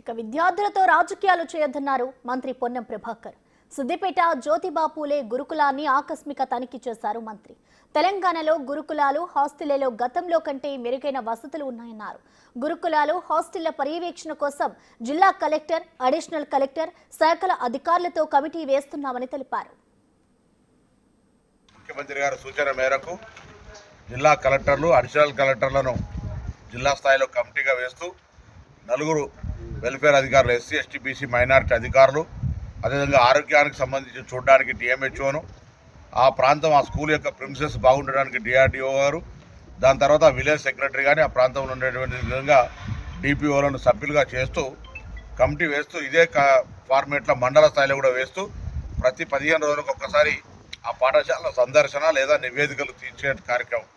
ఇక విద్యార్థులతో రాజకీయాలు చేయొద్దన్నారు మంత్రి పొన్నం ప్రభాకర్. సిద్దిపేట జ్యోతిబా పూలే గురుకులాన్ని ఆకస్మిక తనిఖీ చేశారు మంత్రి. తెలంగాణలో గురుకులాలు హాస్టళ్లలో గతంలో కంటే మెరుగైన వసతులు ఉన్నాయన్నారు. గురుకులాలు హాస్టళ్ల పర్యవేక్షణ కోసం జిల్లా కలెక్టర్, అడిషనల్ కలెక్టర్, శాఖల అధికారులతో కమిటీ వేస్తున్నామని తెలిపారు. ముఖ్యమంత్రి గారి సూచన మేరకు జిల్లా కలెక్టర్లు, అడిషనల్ కలెక్టర్లను జిల్లా స్థాయిలో కమిటీగా వేస్తూ 4 వెల్ఫేర్ అధికారులు, ఎస్సీ, ఎస్టీ, బీసీ, మైనారిటీ అధికారులు, అదేవిధంగా ఆరోగ్యానికి సంబంధించి చూడడానికి డిఎంహెచ్ఓను, ఆ ప్రాంతం ఆ స్కూల్ యొక్క ప్రిమిసెస్ బాగుండడానికి డిఆర్డిఓ గారు, దాని తర్వాత విలేజ్ సెక్రటరీ కానీ ఆ ప్రాంతంలో ఉండేటువంటి విధంగా డిపిఓలను సభ్యులుగా చేస్తూ కమిటీ వేస్తూ ఇదే ఫార్మేట్లో మండల స్థాయిలో కూడా వేస్తూ ప్రతి 15 రోజులకు ఒక్కసారి ఆ పాఠశాల సందర్శన లేదా నివేదికలు తీర్చే కార్యక్రమం.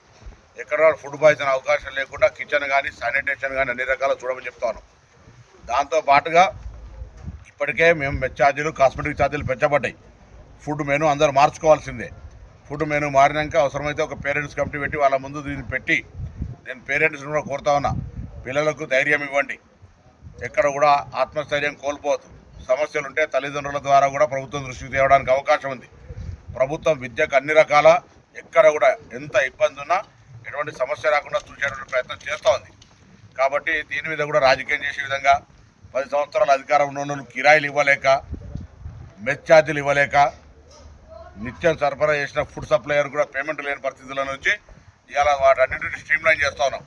ఎక్కడ ఫుడ్ పాయిజన్ అవకాశం లేకుండా కిచెన్ కానీ శానిటేషన్ కానీ అన్ని రకాలు చూడమని చెప్తాను. దాంతో పాటుగా ఇప్పటికే మేము ఛార్జీలు, కాస్మెటిక్ ఛార్జీలు పెంచబడ్డాయి. ఫుడ్ మెనూ అందరూ మార్చుకోవాల్సిందే. ఫుడ్ మెనూ మారినాక అవసరమైతే ఒక పేరెంట్స్ కమిటీ పెట్టి వాళ్ళ ముందు దీన్ని పెట్టి నేను పేరెంట్స్ని కూడా కోరుతా ఉన్నా, పిల్లలకు ధైర్యం ఇవ్వండి, ఎక్కడ కూడా ఆత్మస్థైర్యం కోల్పోవద్దు. సమస్యలు ఉంటే తల్లిదండ్రుల ద్వారా కూడా ప్రభుత్వం దృష్టికి తేవడానికి అవకాశం ఉంది. ప్రభుత్వం విద్యకు అన్ని రకాల ఎక్కడ కూడా ఎంత ఇబ్బంది ఉన్నా ఎటువంటి సమస్య రాకుండా చూసేటువంటి ప్రయత్నం చేస్తూ ఉంది. కాబట్టి దీని మీద కూడా రాజకీయం చేసే విధంగా 10 సంవత్సరాల అధికారం ఉన్న కిరాయిలు ఇవ్వలేక, మెస్ ఛార్జీలు ఇవ్వలేక, నిత్యం సరఫరా చేసిన ఫుడ్ సప్లయర్ కూడా పేమెంట్ లేని పరిస్థితుల నుంచి ఇలా వాటన్నింటినీ స్ట్రీమ్లైన్ చేస్తూ ఉన్నాం.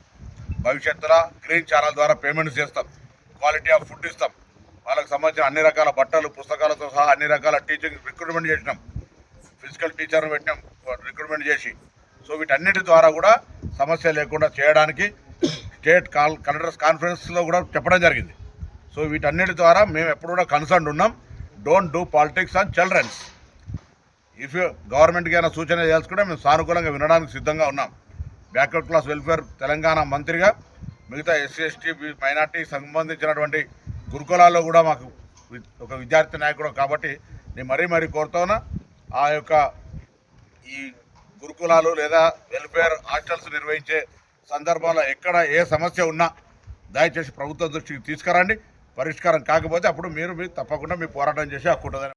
భవిష్యత్తులో గ్రీన్ ఛానల్ ద్వారా పేమెంట్స్ చేస్తాం, క్వాలిటీ ఆఫ్ ఫుడ్ ఇస్తాం, వాళ్ళకి సంబంధించిన అన్ని రకాల బట్టలు, పుస్తకాలతో సహా అన్ని రకాల టీచింగ్ రిక్రూట్మెంట్ చేసినాం, ఫిజికల్ టీచర్ను పెట్టినాం రిక్రూట్మెంట్ చేసి. సో వీటన్నిటి ద్వారా కూడా సమస్య లేకుండా చేయడానికి స్టేట్ కలెక్టర్స్ కాన్ఫరెన్స్లో కూడా చెప్పడం జరిగింది. సో వీటన్నిటి ద్వారా మేము ఎప్పుడు కూడా కన్సర్న్ ఉన్నాం. Don't do politics on childrens. If గవర్నమెంట్కి అయినా సూచన చేయాల్సుకుంటే మేము సానుకూలంగా వినడానికి సిద్ధంగా ఉన్నాం. బ్యాక్వర్డ్ క్లాస్ వెల్ఫేర్ తెలంగాణ మంత్రిగా మిగతా ఎస్సీ, ఎస్టీ, మైనార్టీకి సంబంధించినటువంటి గురుకులాల్లో కూడా మాకు ఒక విద్యార్థి నాయకుడు కాబట్టి నేను మరీ కోరుతా ఉన్నా, ఆ యొక్క ఈ గురుకులాలు లేదా వెల్ఫేర్ హాస్టల్స్ నిర్వహించే సందర్భంలో ఎక్కడ ఏ సమస్య ఉన్నా దయచేసి ప్రభుత్వం దృష్టికి తీసుకురండి. పరిష్కారం కాకపోతే అప్పుడు మీరు తప్పకుండా మీ పోరాటం చేసి హక్కు ఉంటుందని